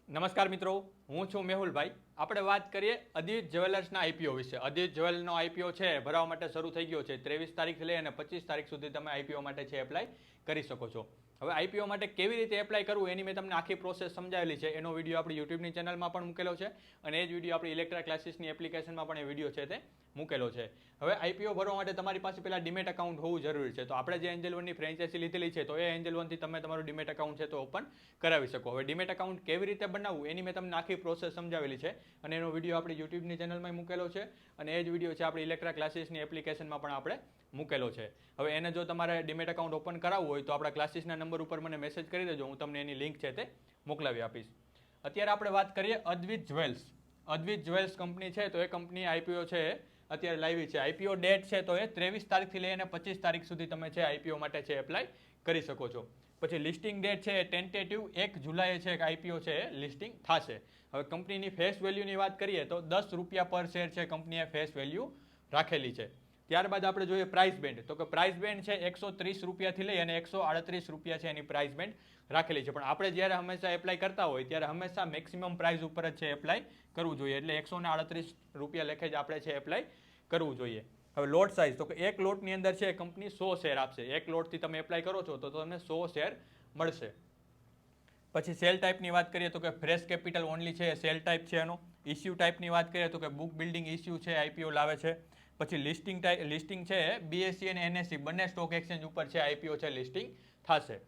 નમસ્કાર મિત્રો, હું છું મેહુલભાઈ. આપણે વાત કરીએ અદિત જ્વેલર્સના આઈપીઓ વિશે. અદિત જ્વેલર્સનો આઈપીઓ છે ભરવા માટે શરૂ થઈ ગયો છે. 23 તારીખથી લઈ અને 25 તારીખ સુધી તમે આઈપીઓ માટે છે એપ્લાય કરી શકો છો. હવે આઈપીઓ માટે કેવી રીતે એપ્લાય કરવું એની મેં તમને આખી પ્રોસેસ સમજાવેલી છે. એનો વિડીયો આપણી યુટ્યુબની ચેનલમાં પણ મૂકેલો છે અને એ જ વિડીયો આપણી ઇલેક્ટ્રા ક્લાસીસની એપ્લિકેશનમાં પણ એ વિડીયો છે તે મૂકેલો છે. હવે આઈપીઓ ભરવા માટે તમારી પાસે પહેલાં ડીમેટ એકાઉન્ટ હોવું જરૂરી છે. તો આપણે જે એન્જલ વનની ફ્રેન્ચાઇઝી લીધેલી છે તો એ એન્જલ વનથી તમે તમારું ડીમેટ એકાઉન્ટ છે તો ઓપન કરાવી શકો. હવે ડીમેટ એકાઉન્ટ કેવી રીતે બનાવવું એની મેં તમને આખી પ્રોસેસ સમજાવેલી છે અને એનો વિડીયો આપણી યુટ્યુબની ચેનલમાં મૂકેલો છે અને એ જ વિડીયો છે આપણી ઇલેક્ટ્રા ક્લાસીસની એપ્લિકેશનમાં પણ આપણે મૂકેલો છે. હવે એને જો તમારે ડીમેટ એકાઉન્ટ ઓપન કરાવવું હોય તો આપણા ક્લાસીસના નંબર ઉપર મને મેસેજ કરી દેજો, હું તમને એની લિંક છે તે મોકલાવી આપીશ. અત્યારે આપણે વાત કરીએ અદ્વિત જ્વેલ્સ. અદ્વિત જ્વેલ્સ કંપની છે તો એ કંપની આઈપીઓ છે અત્યારે લાવી છે. આઈપીઓ ડેટ છે તો એ 23 તારીખથી લઈને 25 તારીખ સુધી તમે છે આઈપીઓ માટે છે એપ્લાય કરી શકો છો. પછી લિસ્ટિંગ ડેટ છે ટેન્ટેટિવ 1 જુલાઈએ છે આઈપીઓ છે લિસ્ટિંગ થશે. હવે કંપનીની ફેસ વેલ્યુની વાત કરીએ તો 10 રૂપિયા પર શેર છે કંપનીએ ફેસ વેલ્યુ રાખેલી છે. ત્યારબાદ આપણે જોઈએ પ્રાઇસ બેન્ડ, તો કે પ્રાઇસ બેન્ડ છે 130 રૂપિયાથી લઈ અને 138 રૂપિયા છે એની પ્રાઇસ બેન્ડ રાખેલી છે. પણ આપણે જ્યારે હંમેશા એપ્લાય કરતા હોય ત્યારે હંમેશા મેક્સિમમ પ્રાઇસ ઉપર જ છે એપ્લાય કરવું જોઈએ, એટલે 138 રૂપિયા લેખે જ આપણે છે એપ્લાય કરવું જોઈએ. હવે લોટ સાઇઝ, તો કે એક લોટની અંદર છે કંપની 100 શેર આપશે. એક લોટથી તમે એપ્લાય કરો છો તો તમને 100 શેર મળશે. પછી સેલ ટાઈપની વાત કરીએ તો કે ફ્રેશ કેપિટલ ઓનલી છે એ સેલ ટાઈપ છે એનો. ઇસ્યુ ટાઈપની વાત કરીએ તો કે બુક બિલ્ડિંગ ઇસ્યુ છે આઈપીઓ લાવે છે. પછી લિસ્ટિંગ છે બીએસસી અને એનએસસી બંને સ્ટોક એક્સચેન્જ ઉપર છે આઈપીઓ છે લિસ્ટિંગ થશે.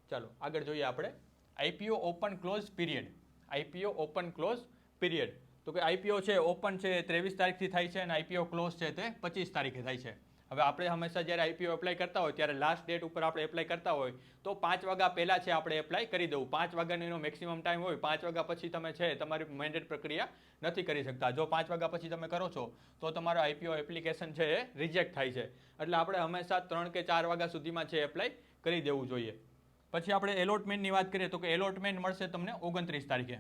ચાલો આગળ જોઈએ આપણે IPO open close period. IPO open close period, તો કે આઈપીઓ છે ઓપન છે 23 તારીખથી થાય છે અને આઈપીઓ ક્લોઝ છે તે 25 તારીખે થાય છે. હવે આપણે હંમેશા જ્યારે આઈપીઓ એપ્લાય કરતા હોય ત્યારે લાસ્ટ ડેટ ઉપર આપણે એપ્લાય કરતા હોય તો 5 વાગ્યા પહેલાં છે આપણે એપ્લાય કરી દેવું. 5 વાગ્યાનો એનો મેક્સિમમ ટાઈમ હોય. 5 વાગ્યા પછી તમે છે તમારી મેન્ડેટ પ્રક્રિયા નથી કરી શકતા. જો 5 વાગ્યા પછી તમે કરો છો તો તમારો આઈપીઓ એપ્લિકેશન છે એ રિજેક્ટ થાય છે. એટલે આપણે હંમેશા 3 કે 4 વાગ્યા સુધીમાં છે એપ્લાય કરી દેવું જોઈએ. પછી આપણે એલોટમેન્ટની વાત કરીએ તો કે એલોટમેન્ટ મળશે તમને 29 તારીખે.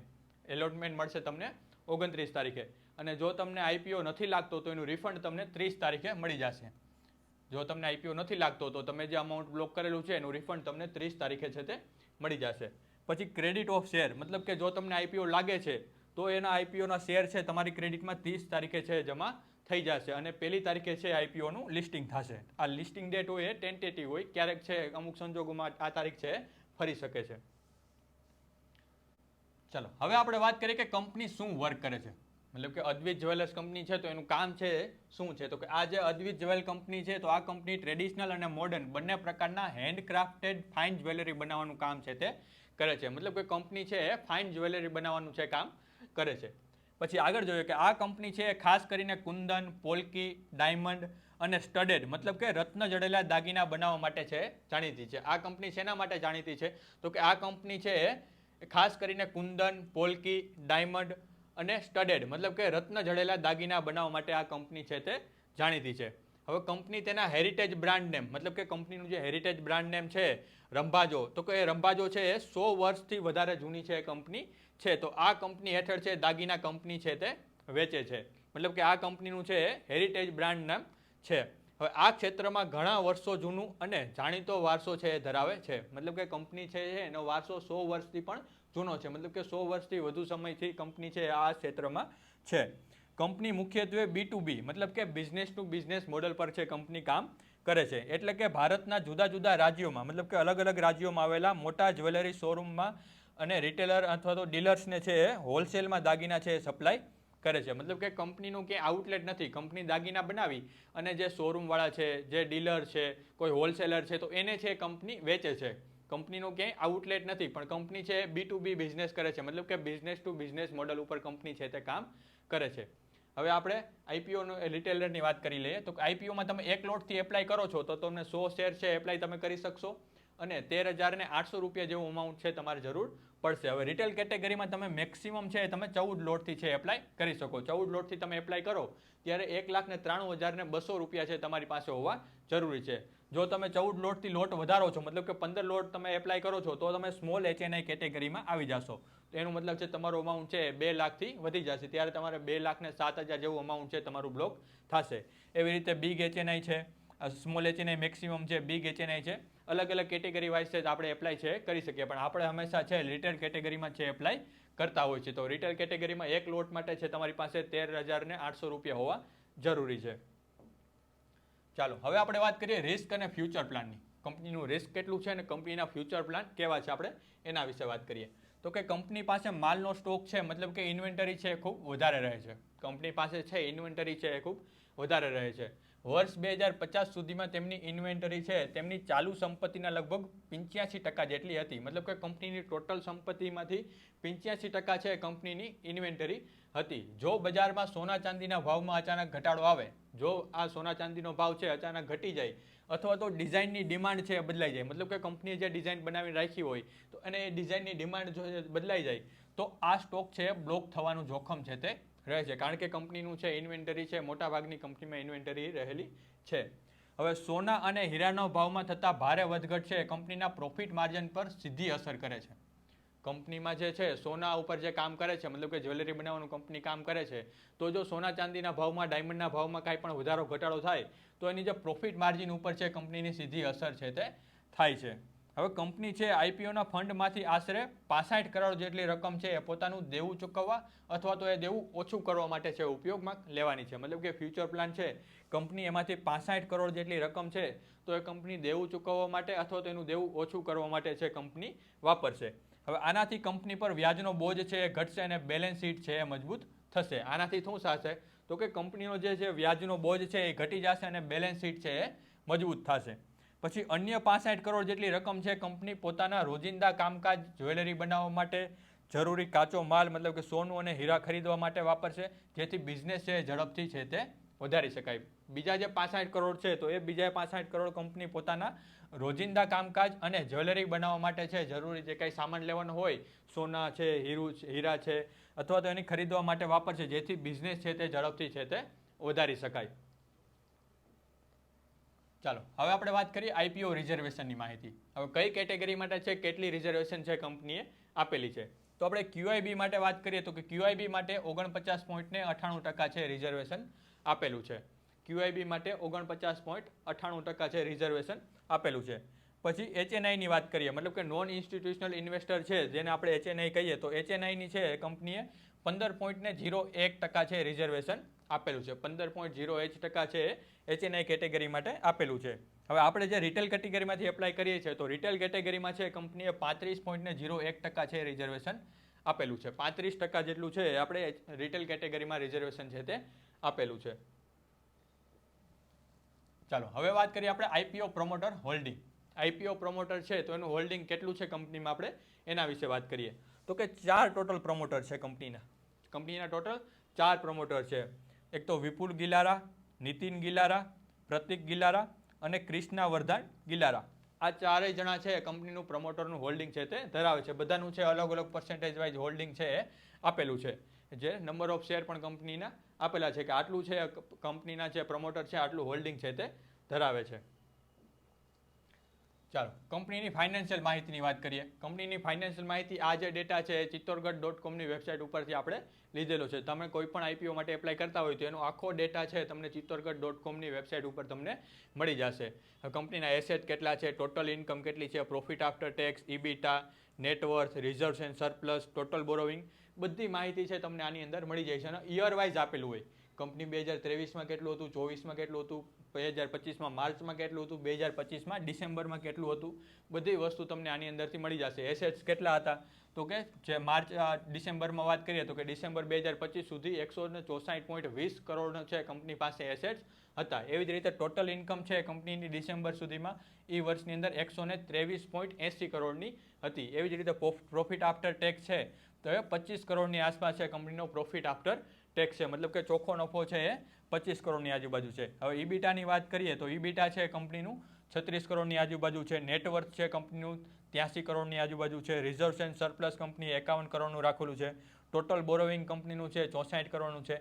એલોટમેન્ટ મળશે તમને 29 તારીખે અને જો તમને આઈપીઓ નથી લાગતો તો એનું રિફંડ તમને 30 તારીખે મળી જશે. જો તમને આઈપીઓ નથી લાગતો તો તમે જે અમાઉન્ટ બ્લોક કરેલું છે એનું રિફંડ તમને 30 તારીખે છે તે મળી જશે. પછી ક્રેડિટ ઓફ શેર, મતલબ કે જો તમને આઈપીઓ લાગે છે તો એના આઈપીઓના શેર છે તમારી ક્રેડિટમાં 30 તારીખે છે જમા થઈ જશે અને પહેલી તારીખે છે આઈપીઓનું લિસ્ટિંગ થશે. આ લિસ્ટિંગ ડેટ હોય એ ટેન્ટેટિવ હોય, ક્યારેક છે અમુક સંજોગોમાં આ તારીખ છે ફરી શકે છે. ચાલો હવે આપણે વાત કરીએ કે કંપની શું વર્ક કરે છે. મતલબ કે અદ્વિત જ્વેલર્સ કંપની છે તો એનું કામ છે શું છે, તો કે આ જે અદ્વિત જ્વેલ કંપની છે તો આ કંપની ટ્રેડિશનલ અને મોડર્ન બંને પ્રકારના હેન્ડક્રાફ્ટેડ ફાઇન જ્વેલરી બનાવવાનું કામ છે તે કરે છે. મતલબ કે કંપની છે એ ફાઇન જ્વેલરી બનાવવાનું છે કામ કરે છે. પછી આગળ જોઈએ કે આ કંપની છે ખાસ કરીને કુંદન, પોલ્કી, ડાયમંડ અને સ્ટડેડ મતલબ કે રત્ન જડેલા દાગીના બનાવવા માટે છે જાણીતી છે. આ કંપની શેના માટે જાણીતી છે, તો કે આ કંપની છે ખાસ કરીને કુંદન, પોલ્કી, ડાયમંડ અને સ્ટડેડ મતલબ કે રત્ન જડેલા દાગીના બનાવવા માટે આ કંપની છે તે જાણીતી છે. હવે કંપની તેના હેરિટેજ બ્રાન્ડ નેમ, મતલબ કે કંપનીનું જે હેરિટેજ બ્રાન્ડ નેમ છે રંભાજો, તો કે રંભાજો છે એ 100 વર્ષથી વધારે જૂની છે કંપની છે. તો આ કંપની હેઠળ છે દાગીના કંપની છે તે વેચે છે. મતલબ કે આ કંપનીનું છે હેરિટેજ બ્રાન્ડ નામ છે. હવે આ ક્ષેત્રમાં ઘણા વર્ષો જૂનું અને જાણીતો વારસો છે એ ધરાવે છે. મતલબ કે કંપની છે એનો વારસો 100 વર્ષથી પણ જૂનો છે. મતલબ કે 100 વર્ષથી વધુ સમયથી કંપની છે આ ક્ષેત્રમાં છે. કંપની મુખ્યત્વે B2B મતલબ કે બિઝનેસ ટુ બિઝનેસ મોડલ પર છે કંપની કામ કરે છે. એટલે કે ભારતના જુદા જુદા રાજ્યોમાં મતલબ કે અલગ અલગ રાજ્યોમાં આવેલા મોટા જ્વેલરી શોરૂમમાં અને રિટેલર અથવા તો ડીલર્સને છે એ હોલસેલમાં દાગીના છે એ સપ્લાય કરે છે. મતલબ કે કંપનીનું ક્યાંય આઉટલેટ નથી. કંપની દાગીના બનાવી અને જે શોરૂમવાળા છે, જે ડીલર છે, કોઈ હોલસેલર છે તો એને છે કંપની વેચે છે. કંપનીનું ક્યાંય આઉટલેટ નથી પણ કંપની છે B2B બિઝનેસ કરે છે. મતલબ કે બિઝનેસ ટુ બિઝનેસ મોડલ ઉપર કંપની છે તે કામ કરે છે. હવે આપણે આઈપીઓનો રિટેલરની વાત કરી લઈએ તો આઈપીઓમાં તમે એક લોટથી એપ્લાય કરો છો તો તમને 100 શેર છે એપ્લાય તમે કરી શકશો અને 13,800 રૂપિયા જેવું અમાઉન્ટ છે તમારે જરૂર પડશે. હવે રિટેલ કેટેગરીમાં તમે મેક્સિમમ છે તમે 14 લોટથી છે એપ્લાય કરી શકો. 14 લોટથી તમે એપ્લાય કરો ત્યારે 1,93,200 રૂપિયા છે તમારી પાસે હોવા જરૂરી છે. જો તમે 14 લોટથી લોટ વધારો છો મતલબ કે 15 લોટ તમે એપ્લાય કરો છો તો તમે સ્મોલ HNI કેટેગરીમાં આવી જશો. તો એનું મતલબ છે તમારો અમાઉન્ટ છે 2 લાખથી વધી જશે. ત્યારે તમારે 2,07,000 જેવું અમાઉન્ટ છે તમારું બ્લોક થશે. એવી રીતે બિગ HNI છે, સ્મોલ HNI મેક્સિમમ છે, બિગ HNI છે અલગ અલગ કેટેગરી વાઇઝ છે આપણે એપ્લાય છે કરી શકીએ, પણ આપણે હંમેશા છે રિટેલ કેટેગરીમાં છે એપ્લાય કરતા હોય છે. તો રિટેલ કેટેગરીમાં એક લોટ માટે છે તમારી પાસે 13,800 રૂપિયા હોવા જરૂરી છે. ચાલો હવે આપણે વાત કરીએ રિસ્ક અને ફ્યુચર પ્લાનની. કંપનીનું રિસ્ક કેટલું છે અને કંપનીના ફ્યુચર પ્લાન કેવા છે, આપણે એના વિશે વાત કરીએ. તો કે કંપની પાસે માલનો સ્ટોક છે, મતલબ કે ઇન્વેન્ટરી છે એ ખૂબ વધારે રહે છે. કંપની પાસે છે ઇન્વેન્ટરી છે એ ખૂબ વધારે રહે છે. વર્ષ 2050 સુધીમાં તેમની ઇન્વેન્ટરી છે તેમની ચાલુ સંપત્તિના લગભગ 85% જેટલી હતી. મતલબ કે કંપનીની ટોટલ સંપત્તિમાંથી 85% છે કંપનીની ઇન્વેન્ટરી હતી. જો બજારમાં સોના ચાંદીના ભાવમાં અચાનક ઘટાડો આવે, જો આ સોના ચાંદીનો ભાવ છે અચાનક ઘટી જાય, અથવા તો ડિઝાઇનની ડિમાન્ડ છે બદલાઈ જાય, મતલબ કે કંપનીએ જે ડિઝાઇન બનાવી રાખી હોય તો અને એ ડિઝાઇનની ડિમાન્ડ જો બદલાઈ જાય તો આ સ્ટોક છે બ્લોક થવાનું જોખમ છે તે રહે છે, કારણ કે કંપનીનું છે ઇન્વેન્ટરી છે મોટાભાગની કંપનીમાં ઇન્વેન્ટરી રહેલી છે. હવે સોના અને હીરાનો ભાવમાં થતા ભારે વધઘટ છે કંપનીના પ્રોફિટ માર્જિન પર સીધી અસર કરે છે. કંપનીમાં જે છે સોના ઉપર જે કામ કરે છે, મતલબ કે જ્વેલરી બનાવવાનું કંપની કામ કરે છે, તો જો સોના ચાંદીના ભાવમાં ડાયમંડના ભાવમાં કાંઈ પણ વધારો ઘટાડો થાય તો એની જે પ્રોફિટ માર્જિન ઉપર છે કંપનીની સીધી અસર છે તે થાય છે. હવે કંપની છે આઈપીઓના ફંડમાંથી આશરે 65 કરોડ જેટલી રકમ છે એ પોતાનું દેવું ચૂકવવા અથવા તો એ દેવું ઓછું કરવા માટે છે ઉપયોગમાં લેવાની છે. મતલબ કે ફ્યુચર પ્લાન છે કંપની એમાંથી 65 કરોડ જેટલી રકમ છે તો એ કંપની દેવું ચૂકવવા માટે અથવા તો એનું દેવું ઓછું કરવા માટે છે કંપની વાપરશે. હવે આનાથી કંપની પર વ્યાજનો બોજ છે એ ઘટશે અને બેલેન્સ શીટ છે એ મજબૂત થશે. આનાથી શું થશે તો કે કંપનીનો જે છે વ્યાજનો બોજ છે એ ઘટી જશે અને બેલેન્સ શીટ છે એ મજબૂત થશે. પછી અન્ય 65 કરોડ જેટલી રકમ છે કંપની પોતાના રોજિંદા કામકાજ જ્વેલરી બનાવવા માટે જરૂરી કાચો માલ મતલબ કે સોનું અને હીરા ખરીદવા માટે વાપરશે, જેથી બિઝનેસ છે ઝડપથી છે તે વધારી શકાય. બીજા જે 65 કરોડ છે તો એ બીજા 65 કરોડ કંપની પોતાના રોજિંદા કામકાજ અને જ્વેલરી બનાવવા માટે છે જરૂરી જે કંઈ સામાન લેવાનો હોય, સોના છે, હીરા છે અથવા તો એની ખરીદવા માટે વાપરશે, જેથી બિઝનેસ છે તે ઝડપથી છે તે વધારી શકાય. ચાલો હવે આપણે વાત કરીએ આઈપીઓ રિઝર્વેશનની માહિતી. હવે કઈ કેટેગરી માટે છે કેટલી રિઝર્વેશન છે કંપનીએ આપેલી છે. તો આપણે ક્યુઆઈબી માટે વાત કરીએ તો કે ક્યુઆઈબી માટે 49.98% છે રિઝર્વેશન આપેલું છે. ક્યુઆઈબી માટે 49.98% છે રિઝર્વેશન આપેલું છે. પછી એચએનઆઈની વાત કરીએ, મતલબ કે નોન ઇન્સ્ટિટ્યુશનલ ઇન્વેસ્ટર છે જેને આપણે એચએનઆઈ કહીએ, તો એચએનઆઈની છે કંપનીએ 15.01% છે રિઝર્વેશન આપેલું છે. 15.01% છે એચએનઆઈ કેટેગરી માટે આપેલું છે. હવે આપણે જે રિટેલ કેટેગરીમાંથી એપ્લાય કરીએ છીએ તો રિટેલ કેટેગરીમાં છે કંપનીએ 35.01% છે રિઝર્વેશન આપેલું છે. 35% જેટલું છે આપણે રિટેલ કેટેગરીમાં રિઝર્વેશન છે તે આપેલું છે. ચાલો હવે વાત કરીએ આપણે IPO promoter holding. IPO promoter છે તો એનું હોલ્ડિંગ કેટલું છે કંપનીમાં, આપણે એના વિશે વાત કરીએ. તો કે 4 ટોટલ પ્રમોટર છે કંપનીના ટોટલ 4 પ્રમોટર છે. એક તો વિપુલ ગિલારા, નીતિન ગિલારા, પ્રતિક ગિલારા અને ક્રિષ્ના વર્ધન ગિલારા. આ ચારેય જણા છે કંપનીનું પ્રમોટરનું હોલ્ડિંગ છે તે ધરાવે છે. બધાનું છે અલગ અલગ પર્સન્ટેજ વાઇઝ હોલ્ડિંગ છે એ આપેલું છે, જે નંબર ઓફ શેર પણ કંપનીના આપેલા છે કે આટલું છે કંપનીના જે પ્રમોટર છે આટલું હોલ્ડિંગ છે તે ધરાવે છે. ચાલો કંપનીની ફાઇનાન્શિયલ માહિતીની વાત કરીએ. કંપનીની ફાઇનાન્શિયલ માહિતી આ જે ડેટા છે ચિત્તોડગઢ.comની વેબસાઇટ ઉપરથી આપણે લીધેલો છે. તમે કોઈ પણ આઈપીઓ માટે એપ્લાય કરતા હોય તો એનો આખો ડેટા છે તમને ચિત્તોડગઢ.comની વેબસાઇટ ઉપર તમને મળી જશે. કંપનીના એસેટ કેટલા છે, ટોટલ ઇન્કમ કેટલી છે, profit after tax, EBITDA, net worth, reserves and surplus, total borrowing, બધી માહિતી છે તમને આની અંદર મળી જાય છે. અને યર વાઇઝ આપેલું હોય. કંપની 2023માં કેટલું હતું, 24માં કેટલું હતું, 2025માં માર્ચમાં કેટલું હતું, 2025માં ડિસેમ્બરમાં કેટલું હતું, બધી વસ્તુ તમને આની અંદરથી મળી જશે. એસેટ્સ કેટલા હતા તો કે જે ડિસેમ્બરમાં વાત કરીએ તો કે ડિસેમ્બર 2025 સુધી 164.20 કરોડ છે કંપની પાસે એસેટ્સ હતા. એવી જ રીતે ટોટલ ઇન્કમ છે કંપનીની ડિસેમ્બર સુધીમાં એ વર્ષની અંદર 123.80 કરોડની હતી. એવી જ રીતે પ્રોફિટ આફ્ટર ટેક્સ છે તો એ 25 કરોડની આસપાસ છે કંપનીનો પ્રોફિટ આફ્ટર ટેક્સ છે, મતલબ કે ચોખ્ખો નફો છે એ 25 કરોડની આજુબાજુ છે. હવે ઈબીટાની વાત કરીએ તો ઈબીટા છે કંપનીનું 36 કરોડની આજુબાજુ છે. નેટવર્થ છે કંપનીનું 83 કરોડની આજુબાજુ છે. રિઝર્વ્સ એન્ડ સરપ્લસ કંપની 51 કરોડનું રાખેલું છે. ટોટલ બોરોવિંગ કંપનીનું છે 64 કરોડનું છે.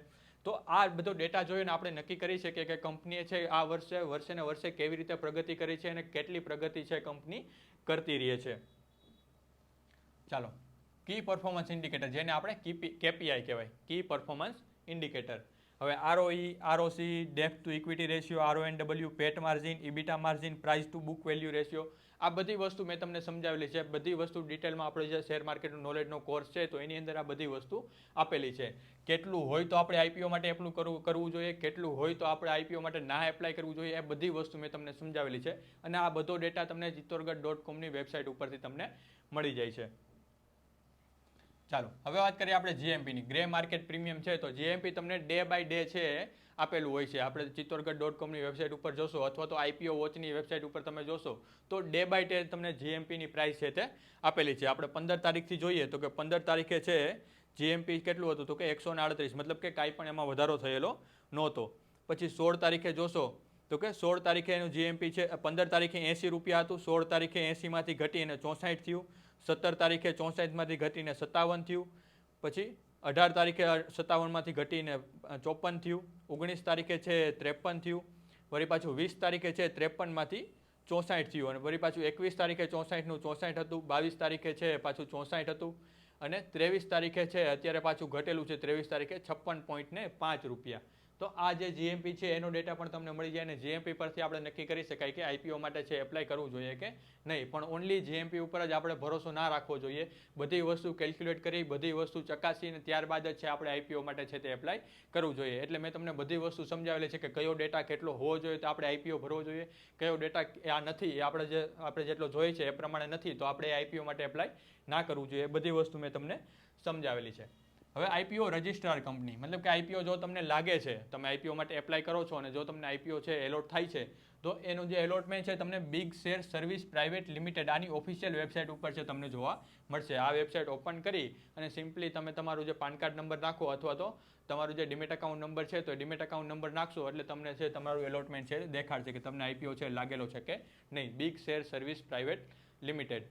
તો આ બધો ડેટા જોઈને આપણે નક્કી કરી શકીએ કે કંપનીએ છે આ વર્ષે ને વર્ષે કેવી રીતે પ્રગતિ કરી છે અને કેટલી પ્રગતિ છે કંપની કરતી રહી છે. ચાલો કી પરફોર્મન્સ ઇન્ડિકેટર, જેને આપણે કેપીઆઈ કહેવાય, કી પરફોર્મન્સ ઇન્ડિકેટર. હવે આરઓઈ, આરઓસી, ડેપ્ટ to equity ratio, RONW, PAT margin, EBITDA margin, price to book value ratio, આ બધી વસ્તુ મેં તમને સમજાવેલી છે. બધી વસ્તુ ડિટેલમાં આપણે જે શેર માર્કેટનો નોલેજનો કોર્સ છે તો એની અંદર આ બધી વસ્તુ આપેલી છે. કેટલું હોય તો આપણે આઈપીઓ માટે એપ્લું કરવું જોઈએ, કેટલું હોય તો આપણે આઈપીઓ માટે ના એપ્લાય કરવું જોઈએ, એ બધી વસ્તુ મેં તમને સમજાવેલી છે. અને આ બધો ડેટા તમને chittorgarh.comની વેબસાઇટ ઉપરથી તમને મળી જાય છે. ચાલો હવે વાત કરીએ આપણે જીએમપીની. ગ્રે માર્કેટ પ્રીમિયમ છે તો જીએમપી તમને ડે બાય ડે છે આપેલું હોય છે. આપણે chittorgarh.comની વેબસાઇટ ઉપર જોશો અથવા તો આઈપીઓ વોચની વેબસાઇટ ઉપર તમે જોશો તો ડે બાય ડે તમને જીએમપીની પ્રાઇસ છે તે આપેલી છે. આપણે 15 તારીખથી જોઈએ તો કે 15 તારીખે છે જીએમપી કેટલું હતું તો કે 138, મતલબ કે કાંઈ પણ એમાં વધારો થયેલો નહોતો. પછી 16 તારીખે જોશો તો કે 16 તારીખે એનું જીએમપી છે 15 તારીખે 80 રૂપિયા હતું, 16 તારીખે 80માંથી ઘટીને 64 થયું, 17 તારીખે 64માંથી ઘટીને 57 થયું, પછી 18 તારીખે 57માંથી ઘટીને 54 થયું, 19 તારીખે છે 53 થયું, વળી પાછું 20 તારીખે છે 53માંથી 64 થયું, અને વળી પાછું 21 તારીખે 64નું 64 હતું, 22 તારીખે છે પાછું 64 હતું, અને 23 તારીખે છે અત્યારે પાછું ઘટેલું છે 23 તારીખે 56.5 રૂપિયા. તો આ જે જીએમપી છે એનો ડેટા પણ તમને મળી જાય, અને જીએમપી પરથી આપણે નક્કી કરી શકાય કે આઈપીઓ માટે છે એપ્લાય કરવું જોઈએ કે નહીં. પણ ઓનલી જીએમપી ઉપર જ આપણે ભરોસો ના રાખવો જોઈએ. બધી વસ્તુ કેલ્ક્યુલેટ કરી, બધી વસ્તુ ચકાસીને ત્યારબાદ જ છે આપણે આઈપીઓ માટે છે તે એપ્લાય કરવું જોઈએ. એટલે મેં તમને બધી વસ્તુ સમજાવેલી છે કે કયો ડેટા કેટલો હોવો જોઈએ તો આપણે આઈપીઓ ભરવો જોઈએ, કયો ડેટા આ નથી એ આપણે જેટલો જોઈએ છે એ પ્રમાણે નથી તો આપણે આઈપીઓ માટે એપ્લાય ના કરવું જોઈએ. એ બધી વસ્તુ મેં તમને સમજાવેલી છે. હવે આઈપીઓ રજિસ્ટ્રાર કંપની, મતલબ કે આઈપીઓ જો તમને લાગે છે, તમે આઈપીઓ માટે એપ્લાય કરો છો અને જો તમને આઈપીઓ છે એલોટ થાય છે તો એનું જે એલોટમેન્ટ છે તમને big share service private limited આની ઓફિશિયલ વેબસાઇટ ઉપર છે તમને જોવા મળશે. આ વેબસાઇટ ઓપન કરી અને સિમ્પલી તમે તમારું જે પાન કાર્ડ નંબર નાખો અથવા તો તમારું જે ડીમેટ એકાઉન્ટ નંબર છે તો ડીમેટ એકાઉન્ટ નંબર નાખશો એટલે તમને છે તમારું એલોટમેન્ટ છે દેખાડશે કે તમને આઈપીઓ છે લાગેલો છે કે નહીં. Big share service private limited